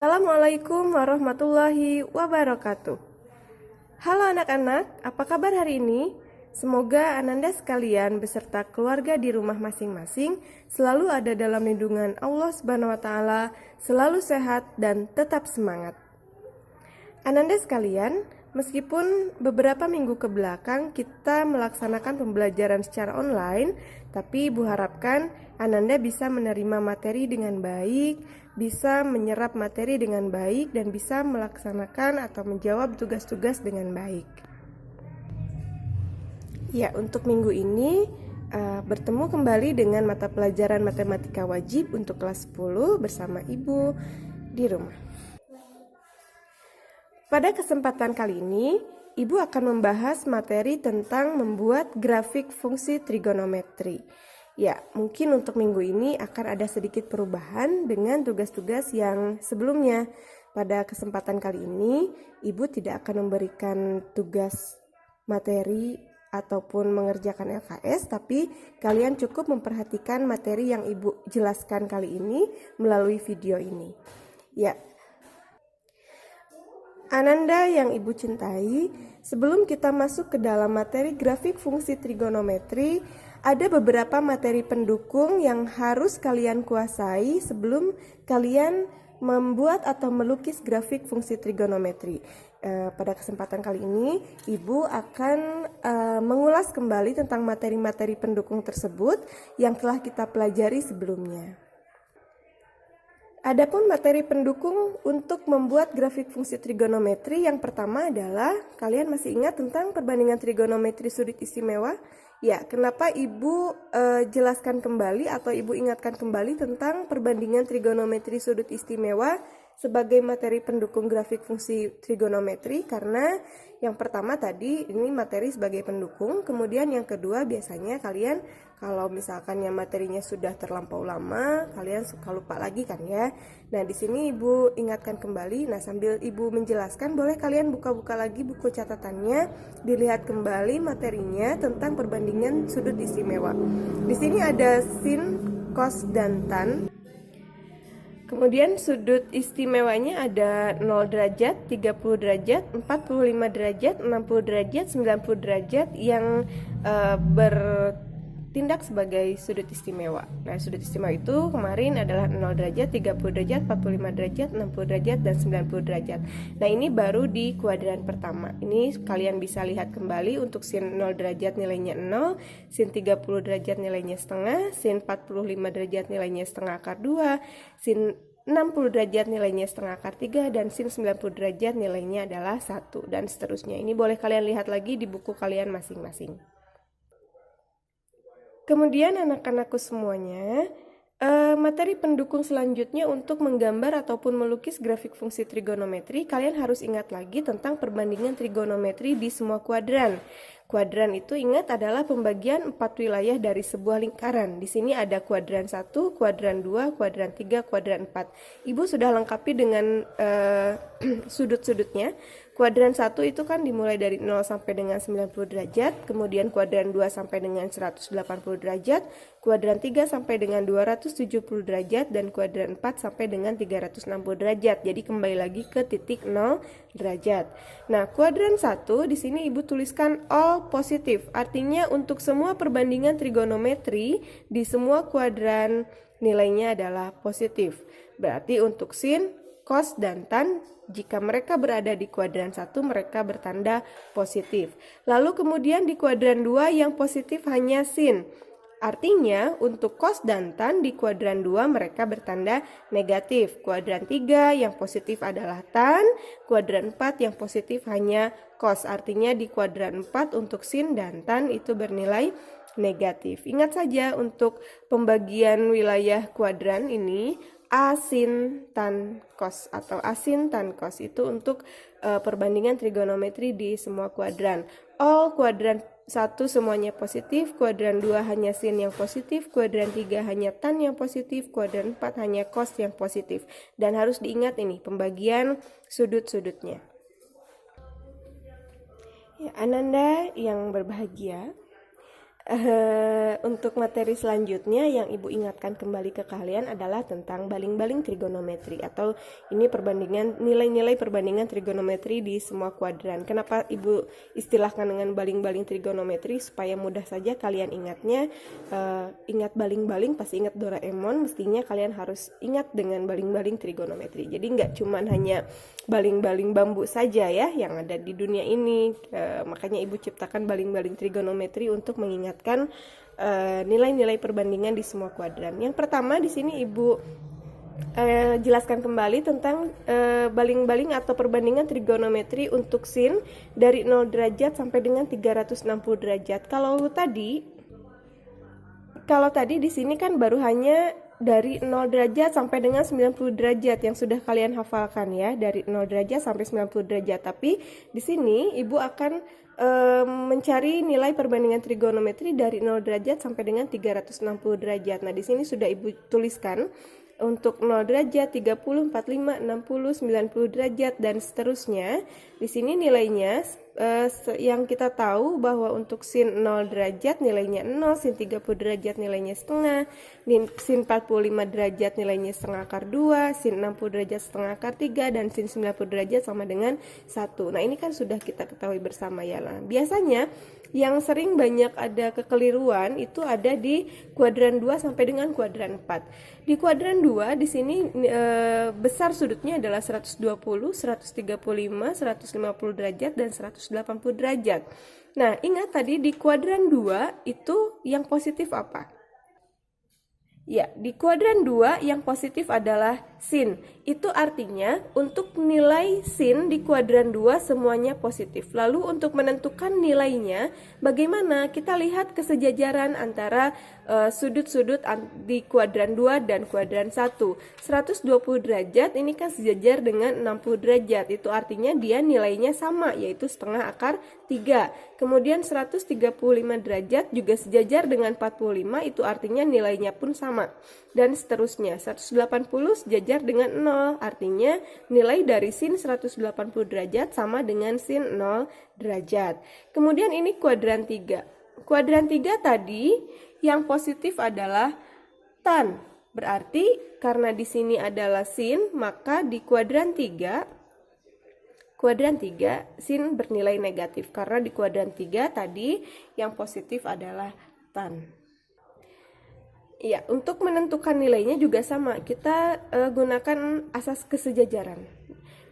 Assalamualaikum warahmatullahi wabarakatuh. Halo anak-anak, apa kabar hari ini? Semoga Ananda sekalian beserta keluarga di rumah masing-masing selalu ada dalam lindungan Allah Subhanahu wa taala, selalu sehat dan tetap semangat. Ananda sekalian, meskipun beberapa minggu ke belakang kita melaksanakan pembelajaran secara online, tapi Ibu harapkan Ananda bisa menerima materi dengan baik, bisa menyerap materi dengan baik, dan bisa melaksanakan atau menjawab tugas-tugas dengan baik. Ya, untuk minggu ini bertemu kembali dengan mata pelajaran matematika wajib untuk kelas 10 bersama Ibu di rumah. Pada kesempatan kali ini, Ibu akan membahas materi tentang membuat grafik fungsi trigonometri. Ya, mungkin untuk minggu ini akan ada sedikit perubahan dengan tugas-tugas yang sebelumnya. Pada kesempatan kali ini, Ibu tidak akan memberikan tugas materi ataupun mengerjakan LKS, tapi kalian cukup memperhatikan materi yang Ibu jelaskan kali ini melalui video ini. Ya, Ananda yang Ibu cintai, sebelum kita masuk ke dalam materi grafik fungsi trigonometri, ada beberapa materi pendukung yang harus kalian kuasai sebelum kalian membuat atau melukis grafik fungsi trigonometri. Pada kesempatan kali ini, Ibu akan mengulas kembali tentang materi-materi pendukung tersebut yang telah kita pelajari sebelumnya. Adapun materi pendukung untuk membuat grafik fungsi trigonometri, yang pertama adalah, kalian masih ingat tentang perbandingan trigonometri sudut istimewa? Ya, kenapa Ibu jelaskan kembali atau Ibu ingatkan kembali tentang perbandingan trigonometri sudut istimewa sebagai materi pendukung grafik fungsi trigonometri? Karena yang pertama tadi ini materi sebagai pendukung, kemudian yang kedua biasanya kalian kalau misalkan yang materinya sudah terlampau lama, kalian suka lupa lagi kan ya. Nah, di sini Ibu ingatkan kembali. Nah, sambil Ibu menjelaskan, boleh kalian buka-buka lagi buku catatannya, dilihat kembali materinya tentang perbandingan sudut istimewa. Di sini ada sin, cos, dan tan. Kemudian sudut istimewanya ada 0 derajat, 30 derajat, 45 derajat, 60 derajat, 90 derajat yang bertindak sebagai sudut istimewa. Nah, sudut istimewa itu kemarin adalah 0 derajat, 30 derajat, 45 derajat, 60 derajat, dan 90 derajat. Nah, ini baru di kuadran pertama. Ini kalian bisa lihat kembali untuk sin 0 derajat nilainya 0, sin 30 derajat nilainya setengah, sin 45 derajat nilainya setengah akar 2, sin 60 derajat nilainya setengah akar 3, dan sin 90 derajat nilainya adalah 1, dan seterusnya. Ini boleh kalian lihat lagi di buku kalian masing-masing. Kemudian anak-anakku semuanya, materi pendukung selanjutnya untuk menggambar ataupun melukis grafik fungsi trigonometri, kalian harus ingat lagi tentang perbandingan trigonometri di semua kuadran. Kuadran itu ingat adalah pembagian 4 wilayah dari sebuah lingkaran. Di sini ada kuadran 1, kuadran 2, kuadran 3, kuadran 4. Ibu sudah lengkapi dengan sudut-sudutnya. Kuadran 1 itu kan dimulai dari 0 sampai dengan 90 derajat, kemudian kuadran 2 sampai dengan 180 derajat, kuadran 3 sampai dengan 270 derajat, dan kuadran 4 sampai dengan 360 derajat. Jadi kembali lagi ke titik 0 derajat. Nah, kuadran 1 di sini Ibu tuliskan all positif. Artinya untuk semua perbandingan trigonometri di semua kuadran nilainya adalah positif. Berarti untuk sin, cos, dan tan, jika mereka berada di kuadran 1, mereka bertanda positif. Lalu kemudian di kuadran 2 yang positif hanya sin. Artinya untuk cos dan tan di kuadran 2 mereka bertanda negatif. Kuadran 3 yang positif adalah tan, kuadran 4 yang positif hanya cos. Artinya di kuadran 4 untuk sin dan tan itu bernilai negatif. Ingat saja untuk pembagian wilayah kuadran ini, asin tan cos atau asin tan cos itu untuk perbandingan trigonometri di semua kuadran. All kuadran 1 semuanya positif, kuadran 2 hanya sin yang positif, kuadran 3 hanya tan yang positif, kuadran 4 hanya cos yang positif. Dan harus diingat ini pembagian sudut-sudutnya. Ya, Ananda yang berbahagia, Untuk materi selanjutnya yang Ibu ingatkan kembali ke kalian adalah tentang baling-baling trigonometri, atau ini perbandingan nilai-nilai perbandingan trigonometri di semua kuadran. Kenapa Ibu istilahkan dengan baling-baling trigonometri? Supaya mudah saja kalian ingatnya. Ingat baling-baling pasti ingat Doraemon, mestinya kalian harus ingat dengan baling-baling trigonometri. Jadi nggak cuman hanya baling-baling bambu saja ya yang ada di dunia ini. Makanya Ibu ciptakan baling-baling trigonometri untuk mengingat nilai-nilai perbandingan di semua kuadran. Yang pertama di sini Ibu jelaskan kembali tentang baling-baling atau perbandingan trigonometri untuk sin dari 0 derajat sampai dengan 360 derajat. Kalau tadi di sini kan baru hanya dari 0 derajat sampai dengan 90 derajat yang sudah kalian hafalkan ya, dari 0 derajat sampai 90 derajat. Tapi di sini Ibu akan mencari nilai perbandingan trigonometri dari 0 derajat sampai dengan 360 derajat. Nah, di sini sudah Ibu tuliskan untuk 0 derajat, 30, 45, 60, 90 derajat dan seterusnya. Di sini nilainya yang kita tahu bahwa untuk sin 0 derajat nilainya 0, sin 30 derajat nilainya setengah, sin 45 derajat nilainya setengah akar 2, sin 60 derajat setengah akar 3, dan sin 90 derajat sama dengan 1. Nah, ini kan sudah kita ketahui bersama ya. Nah, biasanya yang sering banyak ada kekeliruan itu ada di kuadran 2 sampai dengan kuadran 4. Di kuadran 2 di sini besar sudutnya adalah 120, 135, 150 derajat dan 180 derajat. Nah, ingat tadi di kuadran 2 itu yang positif apa? Ya, di kuadran 2 yang positif adalah sin. Itu artinya untuk nilai sin di kuadran 2 semuanya positif. Lalu untuk menentukan nilainya, bagaimana? Kita lihat kesejajaran antara sudut-sudut di kuadran 2 dan kuadran 1. 120 derajat ini kan sejajar dengan 60 derajat. Itu artinya dia nilainya sama, yaitu setengah akar 3. Kemudian 135 derajat juga sejajar dengan 45, itu artinya nilainya pun sama. Dan seterusnya, 180 sejajar dengan 0, artinya nilai dari sin 180 derajat sama dengan sin 0 derajat. Kemudian ini kuadran 3. Kuadran 3 tadi yang positif adalah tan. Berarti karena di sini adalah sin, maka di kuadran 3 sin bernilai negatif, karena di kuadran 3 tadi yang positif adalah tan. Ya, untuk menentukan nilainya juga sama, kita gunakan asas kesejajaran.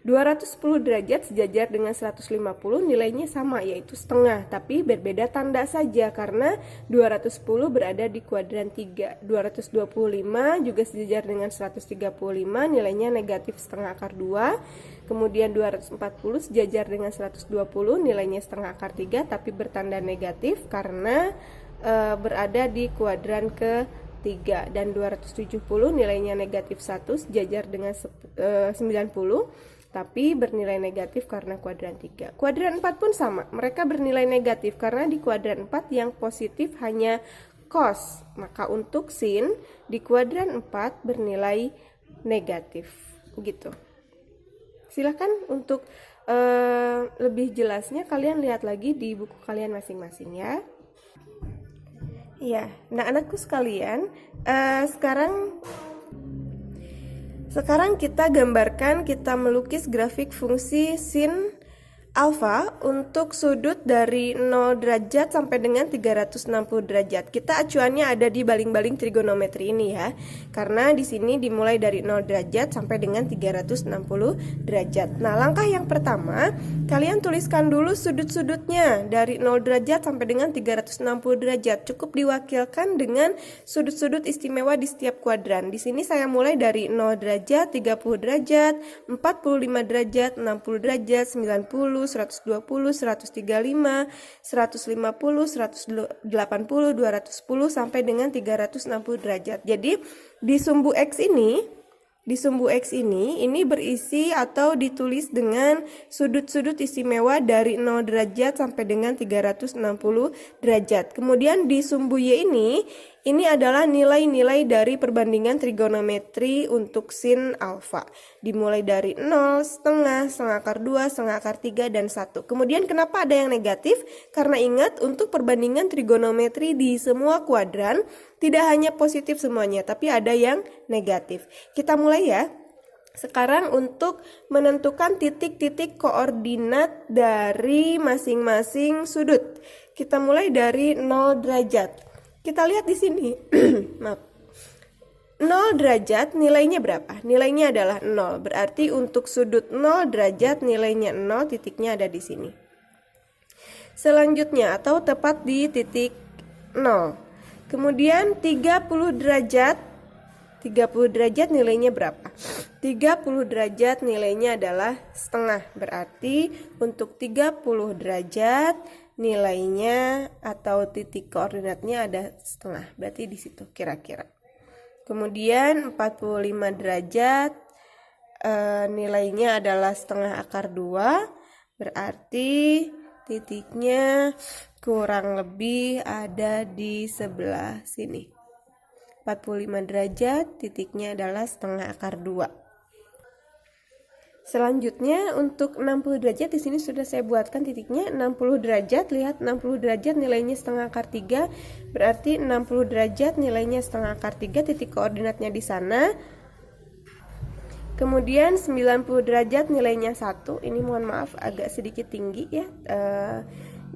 210 derajat sejajar dengan 150, nilainya sama, yaitu setengah, tapi berbeda tanda saja karena 210 berada di kuadran 3. 225 juga sejajar dengan 135, nilainya negatif setengah akar 2. Kemudian 240 sejajar dengan 120, nilainya setengah akar 3, tapi bertanda negatif karena berada di kuadran ke-3. Dan 270 nilainya negatif 1, sejajar dengan 90, tapi bernilai negatif karena kuadran 3. Kuadran 4 pun sama, mereka bernilai negatif karena di kuadran 4 yang positif hanya cos. Maka untuk sin di kuadran 4 bernilai negatif. Gitu. Silahkan untuk lebih jelasnya kalian lihat lagi di buku kalian masing-masing ya. Iya, nah anakku sekalian, sekarang kita gambarkan, kita melukis grafik fungsi sin alfa untuk sudut dari 0 derajat sampai dengan 360 derajat. Kita acuannya ada di baling-baling trigonometri ini ya. Karena di sini dimulai dari 0 derajat sampai dengan 360 derajat. Nah, langkah yang pertama, kalian tuliskan dulu sudut-sudutnya dari 0 derajat sampai dengan 360 derajat. Cukup diwakilkan dengan sudut-sudut istimewa di setiap kuadran. Di sini saya mulai dari 0 derajat, 30 derajat, 45 derajat, 60 derajat, 90, 120, 135, 150, 180, 210 sampai dengan 360 derajat. Jadi di sumbu X ini berisi atau ditulis dengan sudut-sudut istimewa dari 0 derajat sampai dengan 360 derajat. Kemudian di sumbu Y Ini adalah nilai-nilai dari perbandingan trigonometri untuk sin alfa. Dimulai dari 0, setengah, setengah akar 2, setengah akar 3, dan 1. Kemudian kenapa ada yang negatif? Karena ingat untuk perbandingan trigonometri di semua kuadran, tidak hanya positif semuanya, tapi ada yang negatif. Kita mulai ya. Sekarang untuk menentukan titik-titik koordinat dari masing-masing sudut. Kita mulai dari 0 derajat. Kita lihat di sini. Maaf. 0 derajat nilainya berapa? Nilainya adalah 0. Berarti untuk sudut 0 derajat nilainya 0, titiknya ada di sini. Selanjutnya atau tepat di titik 0. Kemudian 30 derajat. 30 derajat nilainya berapa? 30 derajat nilainya adalah setengah. Berarti untuk 30 derajat nilainya atau titik koordinatnya ada setengah. Berarti di situ kira-kira. Kemudian 45 derajat nilainya adalah setengah akar 2. Berarti titiknya kurang lebih ada di sebelah sini. 45 derajat titiknya adalah setengah akar 2. Selanjutnya untuk 60 derajat di sini sudah saya buatkan titiknya 60 derajat. Lihat 60 derajat nilainya setengah akar 3. Berarti 60 derajat nilainya setengah akar 3, titik koordinatnya di sana. Kemudian 90 derajat nilainya 1. Ini mohon maaf agak sedikit tinggi ya.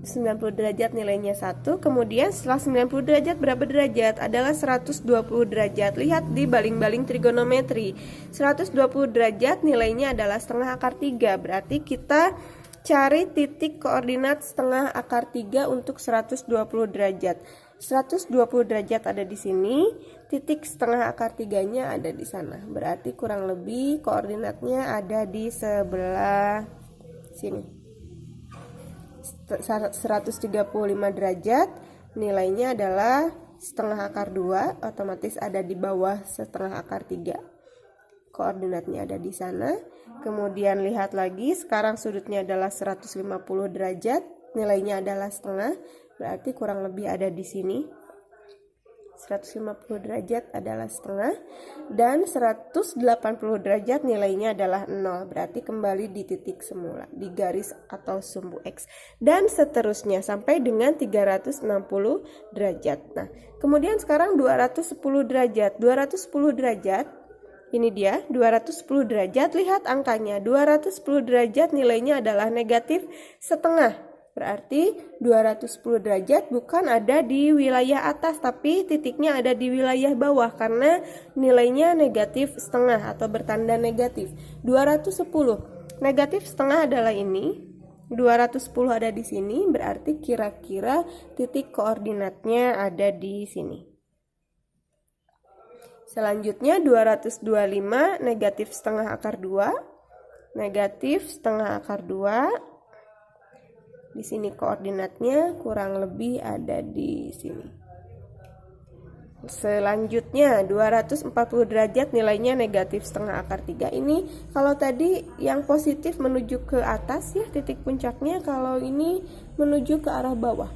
90 derajat nilainya 1. Kemudian setelah 90 derajat berapa derajat? Adalah 120 derajat. Lihat di baling-baling trigonometri. 120 derajat nilainya adalah setengah akar 3. Berarti kita cari titik koordinat setengah akar 3 untuk 120 derajat. 120 derajat ada di sini, titik setengah akar 3-nya ada di sana. Berarti kurang lebih koordinatnya ada di sebelah sini. 135 derajat nilainya adalah setengah akar 2, otomatis ada di bawah setengah akar 3. Koordinatnya ada di sana. Kemudian lihat lagi, sekarang sudutnya adalah 150 derajat, nilainya adalah setengah, berarti kurang lebih ada di sini. 150 derajat adalah setengah, dan 180 derajat nilainya adalah 0, berarti kembali di titik semula, di garis atau sumbu X, dan seterusnya sampai dengan 360 derajat. Nah, kemudian sekarang 210 derajat. 210 derajat, ini dia 210 derajat, lihat angkanya. 210 derajat nilainya adalah negatif setengah. Berarti 210 derajat bukan ada di wilayah atas, tapi titiknya ada di wilayah bawah karena nilainya negatif setengah atau bertanda negatif. 210 negatif setengah adalah ini. 210 ada di sini, berarti kira-kira titik koordinatnya ada di sini. Selanjutnya 225 negatif setengah akar 2. Negatif setengah akar 2. Di sini koordinatnya kurang lebih ada di sini. Selanjutnya 240 derajat nilainya negatif setengah akar 3. Ini kalau tadi yang positif menuju ke atas ya titik puncaknya, kalau ini menuju ke arah bawah.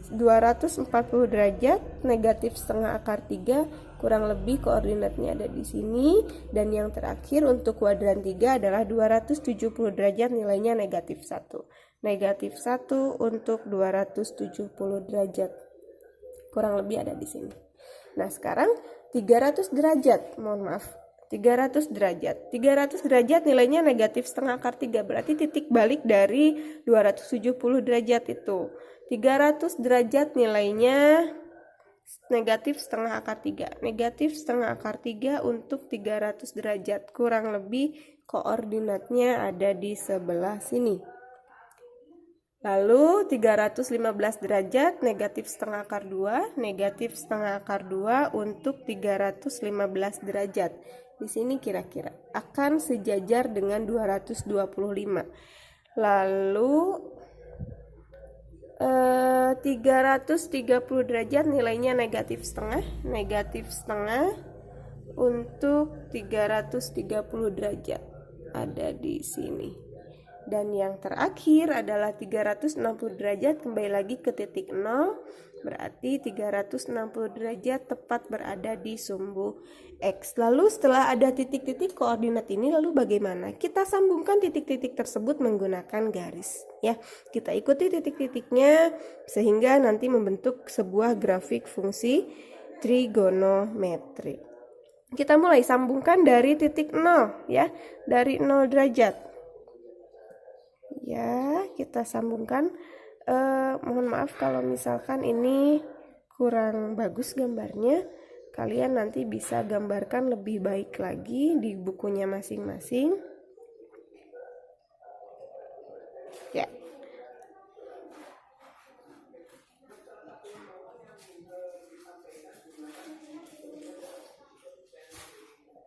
240 derajat negatif setengah akar 3, kurang lebih koordinatnya ada di sini. Dan yang terakhir untuk kuadran 3 adalah 270 derajat nilainya negatif 1. Negatif 1 untuk 270 derajat. Kurang lebih ada di sini. Nah, sekarang 300 derajat. Mohon maaf. 300 derajat. 300 derajat nilainya negatif setengah akar 3. Berarti titik balik dari 270 derajat itu. 300 derajat nilainya negatif setengah akar 3. Negatif setengah akar 3 untuk 300 derajat. Kurang lebih koordinatnya ada di sebelah sini. Lalu 315 derajat negatif setengah akar 2, negatif setengah akar 2 untuk 315 derajat. Di sini kira-kira akan sejajar dengan 225. Lalu 330 derajat nilainya negatif setengah untuk 330 derajat ada di sini. Dan yang terakhir adalah 360 derajat, kembali lagi ke titik 0. Berarti 360 derajat tepat berada di sumbu X. Lalu setelah ada titik-titik koordinat ini, lalu bagaimana? Kita sambungkan titik-titik tersebut menggunakan garis. Ya, kita ikuti titik-titiknya sehingga nanti membentuk sebuah grafik fungsi trigonometri. Kita mulai sambungkan dari titik 0 ya, dari 0 derajat. Ya, kita sambungkan. Mohon maaf kalau misalkan ini kurang bagus gambarnya. Kalian nanti bisa gambarkan lebih baik lagi di bukunya masing-masing. Ya.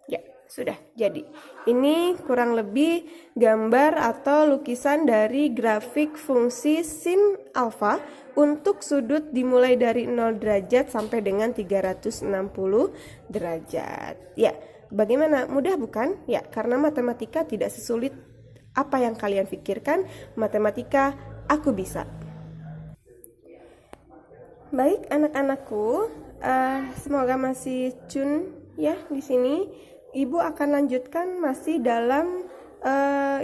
Ya, sudah jadi. Ini kurang lebih gambar atau lukisan dari grafik fungsi sin alfa untuk sudut dimulai dari 0 derajat sampai dengan 360 derajat. Ya, bagaimana? Mudah bukan? Ya, karena matematika tidak sesulit apa yang kalian pikirkan. Matematika aku bisa. Baik anak-anakku, semoga masih tune ya di sini. Ibu akan lanjutkan masih dalam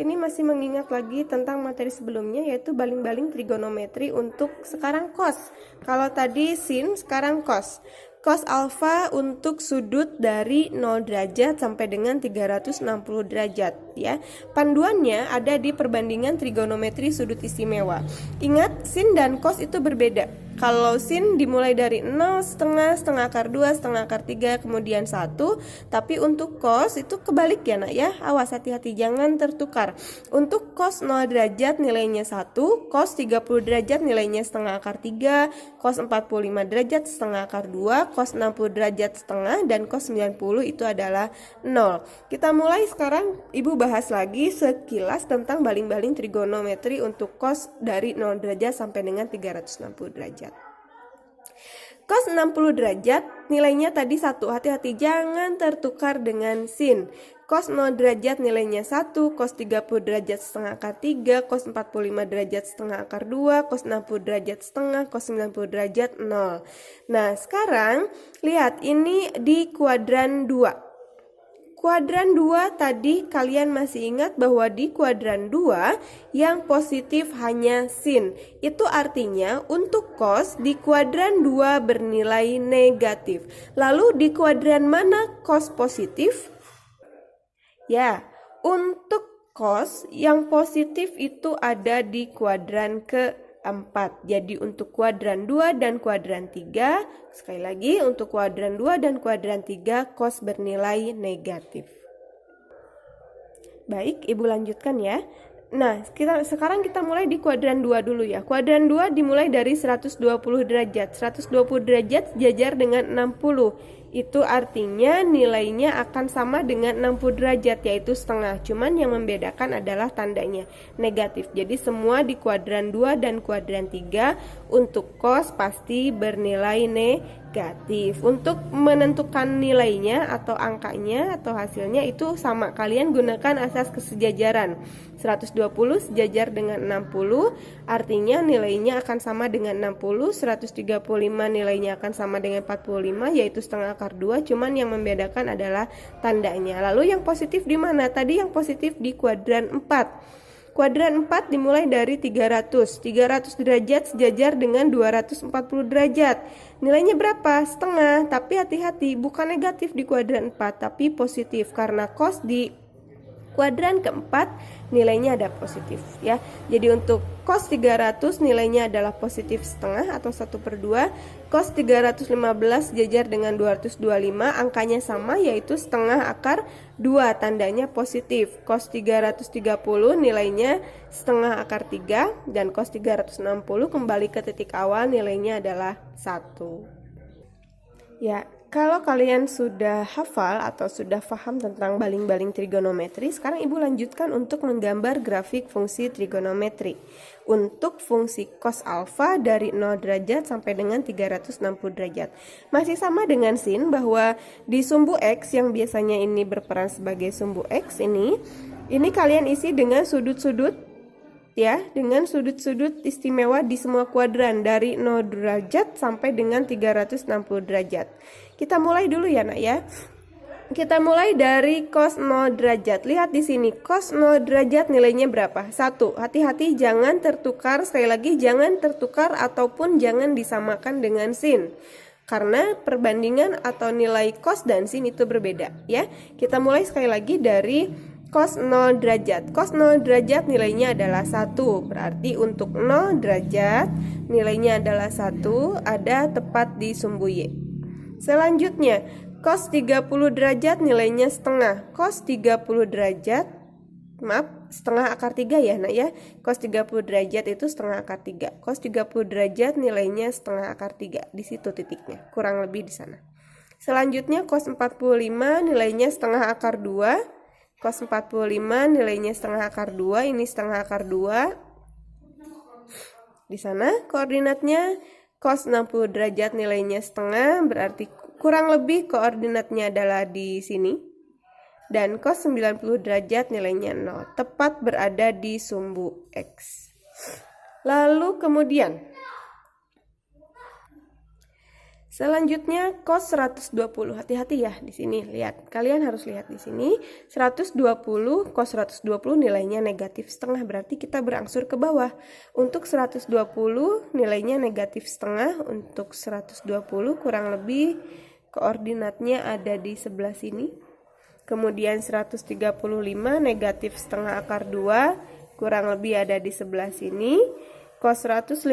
ini masih mengingat lagi tentang materi sebelumnya, yaitu baling-baling trigonometri untuk sekarang cos. Kalau tadi sin, sekarang cos. Cos alfa untuk sudut dari 0 derajat sampai dengan 360 derajat ya. Panduannya ada di perbandingan trigonometri sudut istimewa. Ingat, sin dan cos itu berbeda. Kalau sin dimulai dari 0, setengah, setengah akar 2, setengah akar 3, kemudian 1. Tapi untuk cos itu kebalik ya nak ya. Awas, hati-hati jangan tertukar. Untuk cos 0 derajat nilainya 1, cos 30 derajat nilainya setengah akar 3, cos 45 derajat setengah akar 2, cos 60 derajat setengah, dan cos 90 itu adalah 0. Kita mulai sekarang, Ibu bahas lagi sekilas tentang baling-baling trigonometri untuk cos dari 0 derajat sampai dengan 360 derajat. Cos 60 derajat nilainya tadi 1, hati-hati jangan tertukar dengan sin. Cos 0 derajat nilainya 1, cos 30 derajat setengah akar 3, cos 45 derajat setengah akar 2, cos 60 derajat setengah, cos 90 derajat 0. Nah sekarang lihat ini di kuadran 2. Kuadran 2 tadi kalian masih ingat bahwa di kuadran 2 yang positif hanya sin. Itu artinya untuk cos di kuadran 2 bernilai negatif. Lalu di kuadran mana cos positif? Ya, untuk cos yang positif itu ada di kuadran keempat. Jadi untuk kuadran 2 dan kuadran 3, sekali lagi untuk kuadran 2 dan kuadran 3 cos bernilai negatif. Baik, Ibu lanjutkan ya. Nah, sekarang kita mulai di kuadran 2 dulu ya. Kuadran 2 dimulai dari 120 derajat. 120 derajat sejajar dengan 60. Itu artinya nilainya akan sama dengan 60 derajat, yaitu setengah. Cuman yang membedakan adalah tandanya negatif. Jadi semua di kuadran 2 dan kuadran 3 untuk cos pasti bernilai negatif. Untuk menentukan nilainya atau angkanya atau hasilnya itu sama. Kalian gunakan asas kesejajaran. 120 sejajar dengan 60, artinya nilainya akan sama dengan 60. 135 nilainya akan sama dengan 45, yaitu setengah akar 2, cuman yang membedakan adalah tandanya. Lalu yang positif di mana? Tadi yang positif di kuadran 4. Kuadran 4 dimulai dari 300. 300 derajat sejajar dengan 240 derajat. Nilainya berapa? Setengah. Tapi hati-hati, bukan negatif di kuadran 4, tapi positif karena cos di kuadran keempat nilainya ada positif ya. Jadi untuk cos 300 nilainya adalah positif setengah atau 1/2. Cos 315 sejajar dengan 225, angkanya sama yaitu setengah akar 2, tandanya positif. Cos 330 nilainya setengah akar 3, dan cos 360 kembali ke titik awal nilainya adalah 1. Ya, kalau kalian sudah hafal atau sudah paham tentang baling-baling trigonometri, sekarang Ibu lanjutkan untuk menggambar grafik fungsi trigonometri. Untuk fungsi cos alfa dari 0 derajat sampai dengan 360 derajat. Masih sama dengan sin bahwa di sumbu X yang biasanya ini berperan sebagai sumbu X ini kalian isi dengan sudut-sudut ya, dengan sudut-sudut istimewa di semua kuadran dari 0 derajat sampai dengan 360 derajat. Kita mulai dulu ya nak ya. Kita mulai dari cos 0 derajat. Lihat di sini, cos 0 derajat nilainya berapa? 1. Hati-hati jangan tertukar, sekali lagi jangan tertukar ataupun jangan disamakan dengan sin. Karena perbandingan atau nilai cos dan sin itu berbeda ya. Kita mulai sekali lagi dari cos 0 derajat. Cos 0 derajat nilainya adalah 1. Berarti untuk 0 derajat nilainya adalah 1, ada tepat di sumbu Y. Selanjutnya, cos 30 derajat nilainya setengah. Cos 30 derajat, maaf, setengah akar 3 ya nak ya. Cos 30 derajat itu setengah akar 3. Cos 30 derajat nilainya setengah akar 3. Di situ titiknya, kurang lebih di sana. Selanjutnya cos 45 nilainya setengah akar 2. Cos 45 nilainya setengah akar 2, ini setengah akar 2. Di sana koordinatnya cos 60 derajat nilainya setengah, berarti kurang lebih koordinatnya adalah di sini. Dan cos 90 derajat nilainya 0, tepat berada di sumbu X. Lalu kemudian selanjutnya cos 120. Hati-hati ya di sini, lihat. Kalian harus lihat di sini. 120 cos 120 nilainya negatif setengah, berarti kita berangsur ke bawah. Untuk 120 nilainya negatif setengah, untuk 120 kurang lebih koordinatnya ada di sebelah sini. Kemudian 135 negatif setengah akar 2, kurang lebih ada di sebelah sini. Cos 150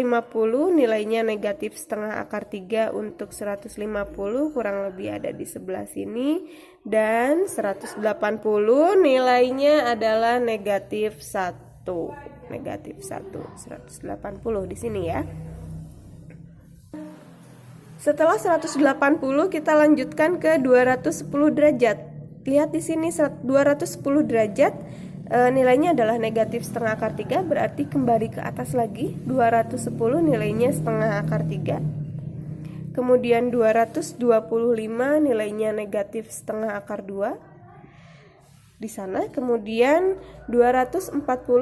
nilainya negatif setengah akar 3, untuk 150 kurang lebih ada di sebelah sini. Dan 180 nilainya adalah negatif 1. Negatif 1, 180 di sini ya. Setelah 180 kita lanjutkan ke 210 derajat. Lihat di sini 210 derajat. Nilainya adalah negatif setengah akar 3, berarti kembali ke atas lagi. 210 nilainya setengah akar 3. Kemudian 225 nilainya negatif setengah akar 2 di sana. Kemudian 240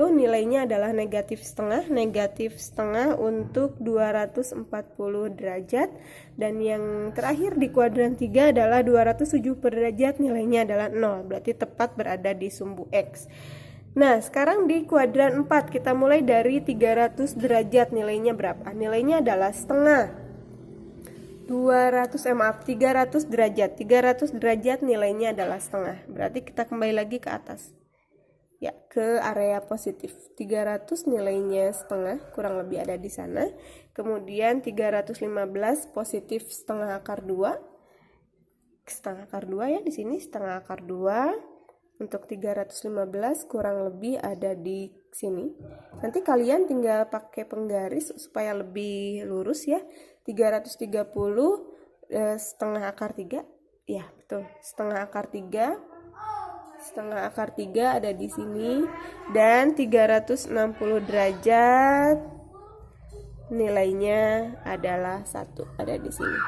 nilainya adalah negatif setengah untuk 240 derajat. Dan yang terakhir di kuadran 3 adalah 270 derajat, nilainya adalah 0, berarti tepat berada di sumbu X. Nah, sekarang di kuadran 4 kita mulai dari 300 derajat, nilainya berapa? Nilainya adalah setengah. 300 derajat. 300 derajat nilainya adalah setengah. Berarti kita kembali lagi ke atas. Ya, ke area positif. 300 nilainya setengah, kurang lebih ada di sana. Kemudian 315 positif setengah akar 2. Setengah akar 2 ya di sini, setengah akar 2. Untuk 315 kurang lebih ada di sini. Nanti kalian tinggal pakai penggaris supaya lebih lurus ya. 330 setengah akar 3. Ya, betul. Setengah akar 3. Setengah akar 3 ada di sini. Dan 360 derajat nilainya adalah 1, ada di sini.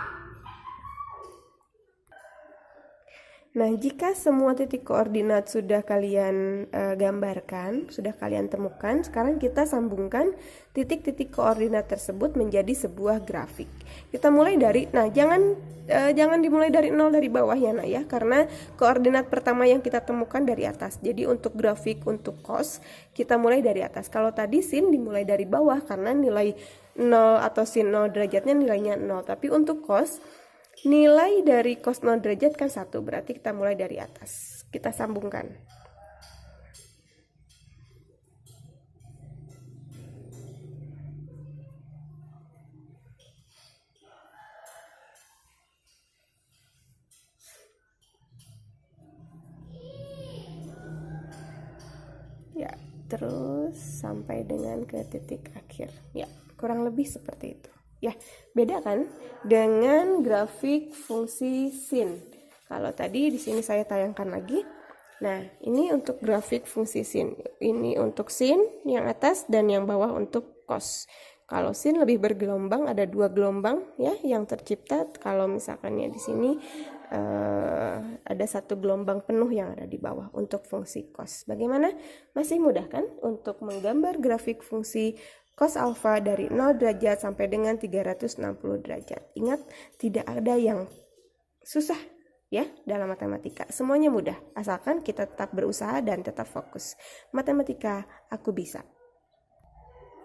Nah, jika semua titik koordinat sudah kalian gambarkan, sudah kalian temukan, sekarang kita sambungkan titik-titik koordinat tersebut menjadi sebuah grafik. Kita mulai dari, nah jangan dimulai dari 0 dari bawah ya nak ya, karena koordinat pertama yang kita temukan dari atas. Jadi untuk grafik untuk cos, kita mulai dari atas. Kalau tadi sin dimulai dari bawah karena nilai 0 atau sin 0 derajatnya nilainya 0. Tapi untuk cos, nilai dari cos 0 derajat kan 1, berarti kita mulai dari atas. Kita sambungkan. Ya, terus sampai dengan ke titik akhir. Ya, kurang lebih seperti itu. Ya, beda kan dengan grafik fungsi sin. Kalau tadi di sini saya tayangkan lagi. Nah, ini untuk grafik fungsi sin. Ini untuk sin yang atas dan yang bawah untuk cos. Kalau sin lebih bergelombang, ada 2 gelombang ya yang tercipta. Kalau misalkannya di sini ada satu gelombang penuh yang ada di bawah untuk fungsi cos. Bagaimana? Masih mudah kan untuk menggambar grafik fungsi cos alfa dari 0 derajat sampai dengan 360 derajat. Ingat, tidak ada yang susah ya dalam matematika. Semuanya mudah, asalkan kita tetap berusaha dan tetap fokus. Matematika aku bisa.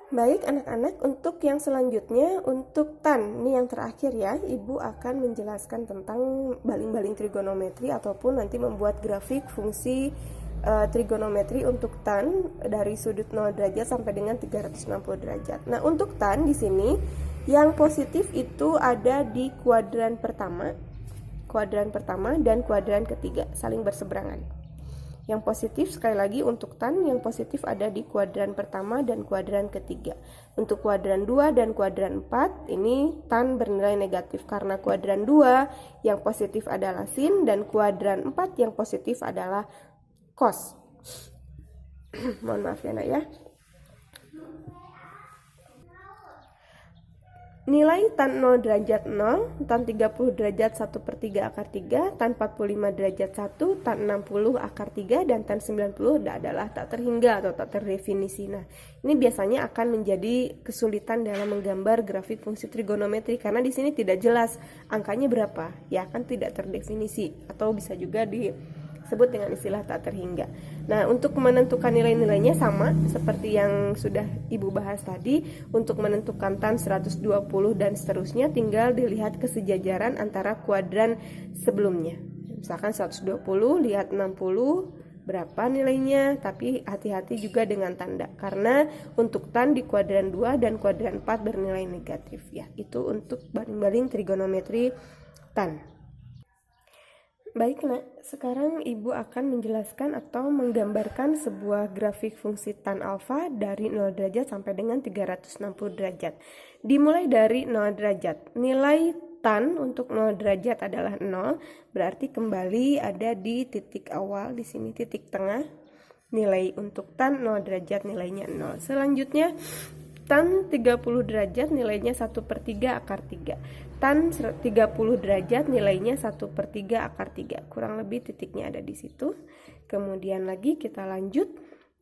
Baik anak-anak, untuk yang selanjutnya, untuk tan, ini yang terakhir ya, Ibu akan menjelaskan tentang baling-baling trigonometri ataupun nanti membuat grafik fungsi trigonometri untuk tan dari sudut 0 derajat sampai dengan 360 derajat. Nah, untuk tan di sini yang positif itu ada di kuadran pertama dan kuadran ketiga, saling berseberangan. Yang positif sekali lagi untuk tan, yang positif ada di kuadran pertama dan kuadran ketiga. Untuk kuadran 2 dan kuadran 4 ini tan bernilai negatif karena kuadran 2 yang positif adalah sin dan kuadran 4 yang positif adalah cos. Mohon maaf ya nak ya. Nilai tan 0 derajat 0, tan 30 derajat 1/3 akar 3, tan 45 derajat 1, tan 60 akar 3, dan tan 90 adalah tak terhingga atau tak terdefinisi. Nah, ini biasanya akan menjadi kesulitan dalam menggambar grafik fungsi trigonometri karena di sini tidak jelas angkanya berapa, ya kan tidak terdefinisi atau bisa juga disebut dengan istilah tak terhingga. Nah, untuk menentukan nilai-nilainya sama seperti yang sudah Ibu bahas tadi. Untuk menentukan tan 120 dan seterusnya tinggal dilihat kesejajaran antara kuadran sebelumnya. Misalkan 120 lihat 60 berapa nilainya, tapi hati-hati juga dengan tanda karena untuk tan di kuadran 2 dan kuadran 4 bernilai negatif ya. Itu untuk baling-baling trigonometri tan. Baik nak, sekarang Ibu akan menjelaskan atau menggambarkan sebuah grafik fungsi tan alfa dari 0 derajat sampai dengan 360 derajat. Dimulai dari 0 derajat, nilai tan untuk 0 derajat adalah 0, berarti kembali ada di titik awal, di sini titik tengah. Nilai untuk tan 0 derajat nilainya 0. Selanjutnya tan 30 derajat nilainya 1/3 akar 3. Tan 30 derajat nilainya 1/3 akar 3. Kurang lebih titiknya ada di situ. Kemudian lagi kita lanjut.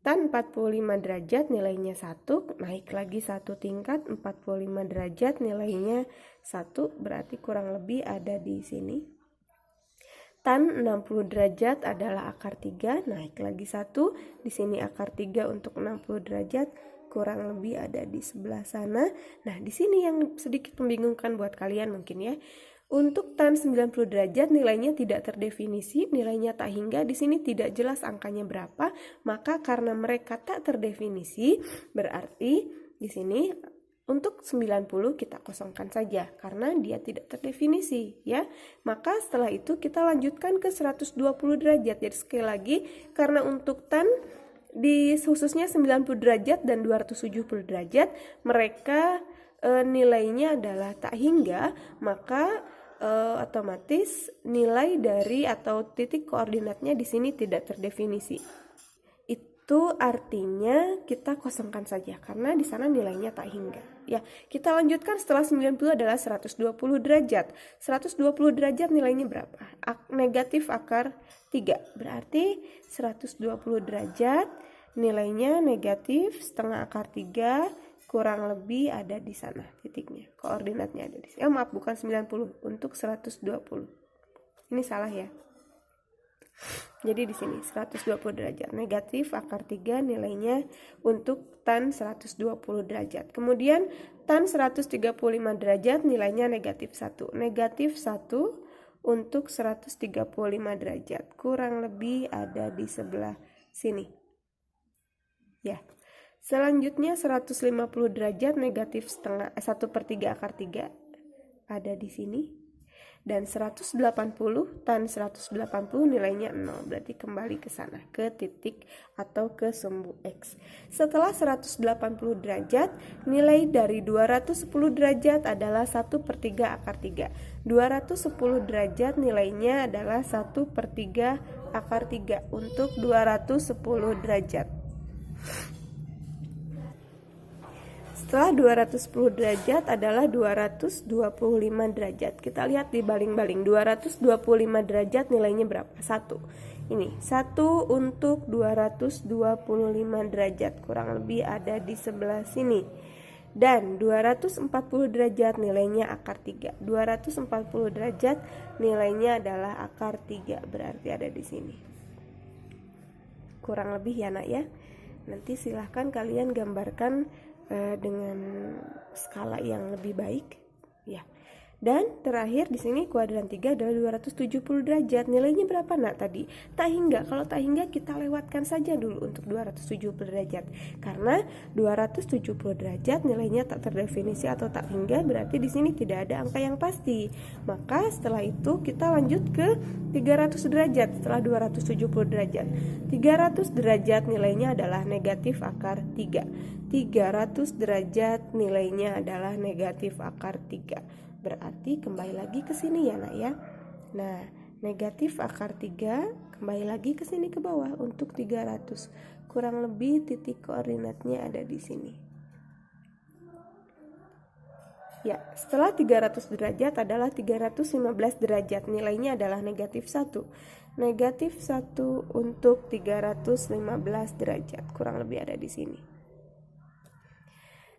Tan 45 derajat nilainya 1. Naik lagi satu tingkat. 45 derajat nilainya 1. Berarti kurang lebih ada di sini. Tan 60 derajat adalah akar 3. Naik lagi 1. Di sini akar 3 untuk 60 derajat. Kurang lebih ada di sebelah sana. Nah, di sini yang sedikit membingungkan buat kalian mungkin ya. Untuk tan 90 derajat nilainya tidak terdefinisi, nilainya tak hingga. Di sini tidak jelas angkanya berapa, maka karena mereka tak terdefinisi, berarti di sini untuk 90 kita kosongkan saja karena dia tidak terdefinisi ya. Maka setelah itu kita lanjutkan ke 120 derajat. Jadi sekali lagi karena untuk tan di khususnya 90 derajat dan 270 derajat mereka nilainya adalah tak hingga, maka otomatis nilai dari atau titik koordinatnya di sini tidak terdefinisi. Itu artinya kita kosongkan saja karena di sana nilainya tak hingga. Ya, kita lanjutkan setelah 90 adalah 120 derajat. 120 derajat nilainya berapa? Negatif akar 3. Berarti 120 derajat nilainya negatif setengah akar 3, kurang lebih ada di sana titiknya. Koordinatnya ada di sini. Maaf, bukan 90, untuk 120. Ini salah ya. Jadi di sini 120 derajat negatif akar 3 nilainya untuk tan 120 derajat. Kemudian tan 135 derajat nilainya negatif 1. Negatif 1 untuk 135 derajat. Kurang lebih ada di sebelah sini. Ya. Selanjutnya 150 derajat negatif setengah 1/3 akar 3 ada di sini. Dan 180 tan 180 nilainya 0, berarti kembali ke sana ke titik atau ke sumbu X. Setelah 180 derajat, nilai dari 210 derajat adalah 1/3 akar 3. 210 derajat nilainya adalah 1/3 akar 3 untuk 210 derajat. setelah 210 derajat adalah 225 derajat. Kita lihat di baling-baling. 225 derajat nilainya berapa? 1. Ini 1 untuk 225 derajat, kurang lebih ada di sebelah sini. Dan 240 derajat nilainya akar 3. 240 derajat nilainya adalah akar 3, berarti ada di sini. Kurang lebih ya nak ya. Nanti silahkan kalian gambarkan dengan skala yang lebih baik ya. Dan terakhir di sini kuadran 3 adalah 270 derajat. Nilainya berapa nak tadi? Tak hingga. Kalau tak hingga kita lewatkan saja dulu untuk 270 derajat. Karena 270 derajat nilainya tak terdefinisi atau tak hingga, berarti di sini tidak ada angka yang pasti. Maka setelah itu kita lanjut ke 300 derajat setelah 270 derajat. 300 derajat nilainya adalah negatif akar 3. 300 derajat nilainya adalah negatif akar 3. Berarti kembali lagi ke sini ya nak ya. Nah, negatif akar 3 kembali lagi ke sini ke bawah untuk 300. Kurang lebih titik koordinatnya ada di sini. Ya, setelah 300 derajat adalah 315 derajat. Nilainya adalah negatif 1. Negatif 1 untuk 315 derajat. Kurang lebih ada di sini.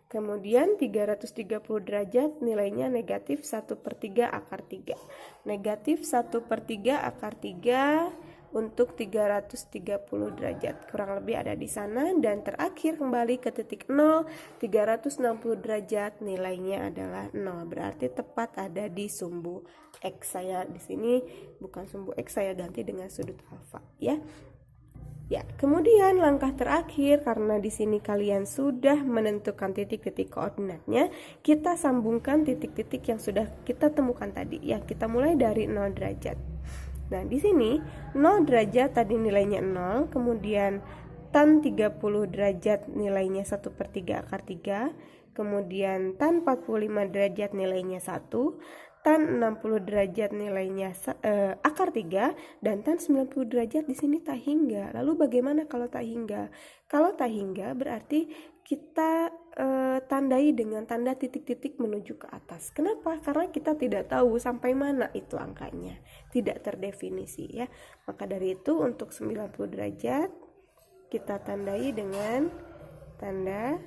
Kemudian 330 derajat nilainya negatif 1/3 akar 3. Negatif 1/3 akar 3 untuk 330 derajat. Kurang lebih ada di sana. Dan terakhir kembali ke titik 0, 360 derajat nilainya adalah 0. Berarti tepat ada di sumbu X. Saya di sini bukan sumbu X, saya ganti dengan sudut alfa ya. Ya, kemudian langkah terakhir, karena di sini kalian sudah menentukan titik-titik koordinatnya, kita sambungkan titik-titik yang sudah kita temukan tadi. Ya, kita mulai dari 0 derajat. Nah, di sini 0 derajat tadi nilainya 0, kemudian tan 30 derajat nilainya 1/3 akar 3, kemudian tan 45 derajat nilainya 1, tan 60 derajat nilainya akar 3, dan tan 90 derajat di sini tak hingga. Lalu bagaimana kalau tak hingga? Kalau tak hingga berarti kita tandai dengan tanda titik-titik menuju ke atas. Kenapa? Karena kita tidak tahu sampai mana itu angkanya. Tidak terdefinisi ya. Maka dari itu untuk 90 derajat kita tandai dengan tanda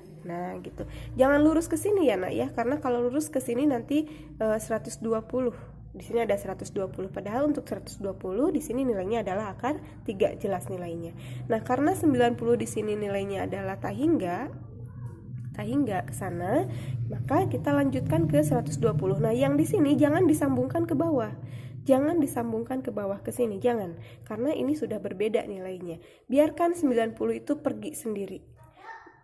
gitu. Jangan lurus ke sini ya nak ya, karena kalau lurus ke sini nanti 120. Di sini ada 120, padahal untuk 120 di sini nilainya adalah akar 3, jelas nilainya. Nah, karena 90 di sini nilainya adalah tak hingga ke sana, maka kita lanjutkan ke 120. Nah, yang di sini jangan disambungkan ke bawah. Jangan disambungkan ke bawah ke sini, jangan. Karena ini sudah berbeda nilainya. Biarkan 90 itu pergi sendiri.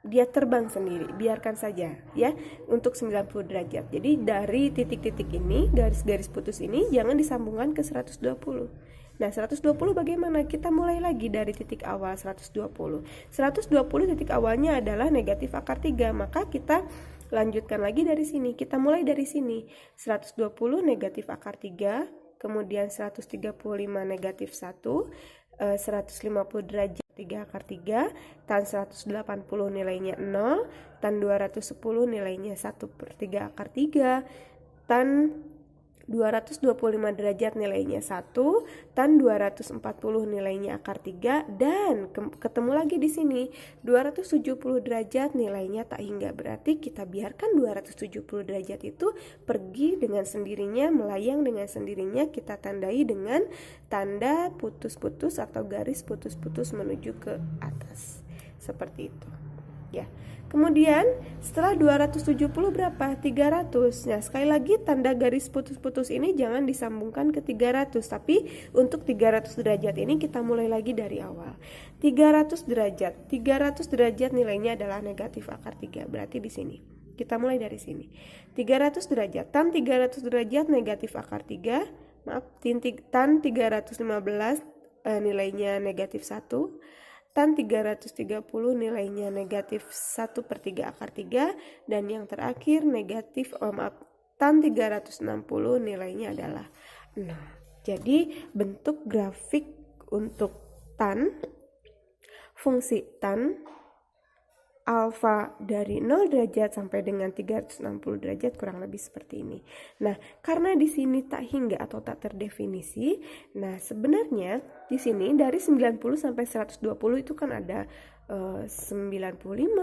Dia terbang sendiri, biarkan saja ya untuk 90 derajat. Jadi dari titik-titik ini, garis-garis putus ini jangan disambungkan ke 120. Nah, 120 bagaimana? Kita mulai lagi dari titik awal 120. 120 titik awalnya adalah negatif akar 3, maka kita lanjutkan lagi dari sini. Kita mulai dari sini. 120 negatif akar 3, kemudian 135 negatif 1, 150 derajat 3 akar 3, tan 180 nilainya 0, tan 210 nilainya 1/3 akar 3, tan 225 derajat nilainya 1, tan 240 nilainya akar 3, dan ketemu lagi di sini 270 derajat nilainya tak hingga. Berarti kita biarkan 270 derajat itu pergi dengan sendirinya, melayang dengan sendirinya. Kita tandai dengan tanda putus-putus atau garis putus-putus menuju ke atas. Seperti itu. Ya. Kemudian setelah 270 berapa? 300. Nah, sekali lagi tanda garis putus-putus ini jangan disambungkan ke 300, tapi untuk 300 derajat ini kita mulai lagi dari awal. 300 derajat. 300 derajat nilainya adalah negatif akar 3. Berarti di sini. Kita mulai dari sini. 300 derajat. Tan 300 derajat negatif akar 3. Maaf, tan 315 nilainya negatif 1. Tan 330 nilainya negatif 1/3 akar 3, dan yang terakhir tan 360 nilainya adalah 0. Jadi bentuk grafik untuk tan, fungsi tan alfa dari 0 derajat sampai dengan 360 derajat, kurang lebih seperti ini. Nah, karena di sini tak hingga atau tak terdefinisi, nah sebenarnya di sini dari 90 sampai 120 itu kan ada 95,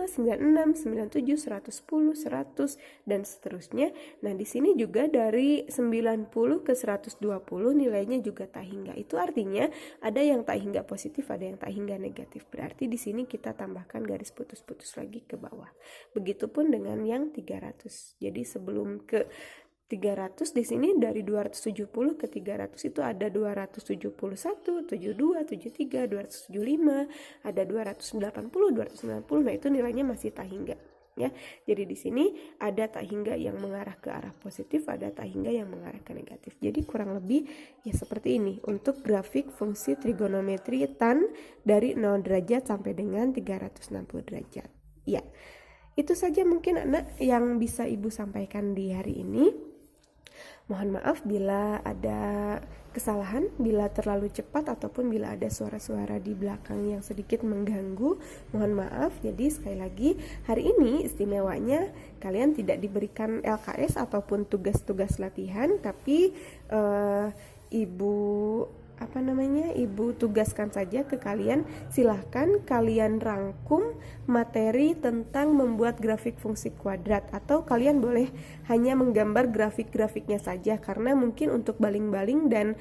96, 97, 110, 100 dan seterusnya. Nah, di sini juga dari 90 ke 120 nilainya juga tak hingga. Itu artinya ada yang tak hingga positif, ada yang tak hingga negatif. Berarti di sini kita tambahkan garis putus-putus lagi ke bawah. Begitupun dengan yang 300. Jadi sebelum ke 300 di sini dari 270 ke 300 itu ada 271, 72, 73, 275, ada 280, 290. Nah, itu nilainya masih tak hingga ya. Jadi di sini ada tak hingga yang mengarah ke arah positif, ada tak hingga yang mengarah ke negatif. Jadi kurang lebih ya seperti ini untuk grafik fungsi trigonometri tan dari 0 derajat sampai dengan 360 derajat. Ya. Itu saja mungkin anak yang bisa Ibu sampaikan di hari ini. Mohon maaf bila ada kesalahan, bila terlalu cepat ataupun bila ada suara-suara di belakang yang sedikit mengganggu. Mohon maaf. Jadi sekali lagi hari ini istimewanya kalian tidak diberikan LKS ataupun tugas-tugas latihan, tapi Ibu tugaskan saja ke kalian. Silahkan kalian rangkum materi tentang membuat grafik fungsi kuadrat, atau kalian boleh hanya menggambar grafik-grafiknya saja, karena mungkin untuk baling-baling dan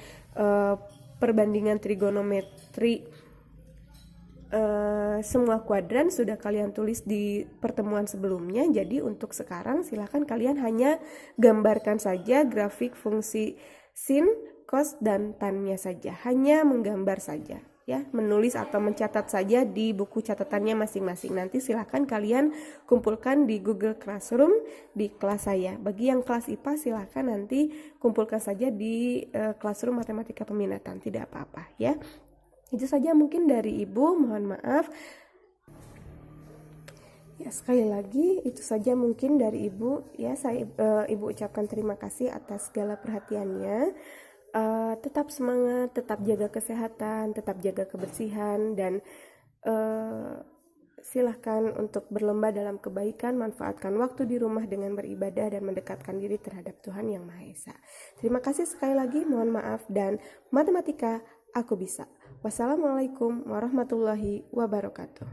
perbandingan trigonometri semua kuadran sudah kalian tulis di pertemuan sebelumnya. Jadi untuk sekarang silahkan kalian hanya gambarkan saja grafik fungsi sin, cos, dan tan-nya saja. Hanya menggambar saja ya, menulis atau mencatat saja di buku catatannya masing-masing. Nanti silahkan kalian kumpulkan di Google Classroom di kelas saya. Bagi yang kelas IPA silahkan nanti kumpulkan saja di Classroom Matematika Peminatan, tidak apa-apa ya. Itu saja mungkin dari Ibu, mohon maaf. Ya, sekali lagi itu saja mungkin dari Ibu ya. Ibu ucapkan terima kasih atas segala perhatiannya. Tetap semangat, tetap jaga kesehatan, tetap jaga kebersihan, dan silahkan untuk berlomba dalam kebaikan. Manfaatkan waktu di rumah dengan beribadah dan mendekatkan diri terhadap Tuhan Yang Maha Esa. Terima kasih sekali lagi, mohon maaf, dan matematika aku bisa. Wassalamualaikum warahmatullahi wabarakatuh.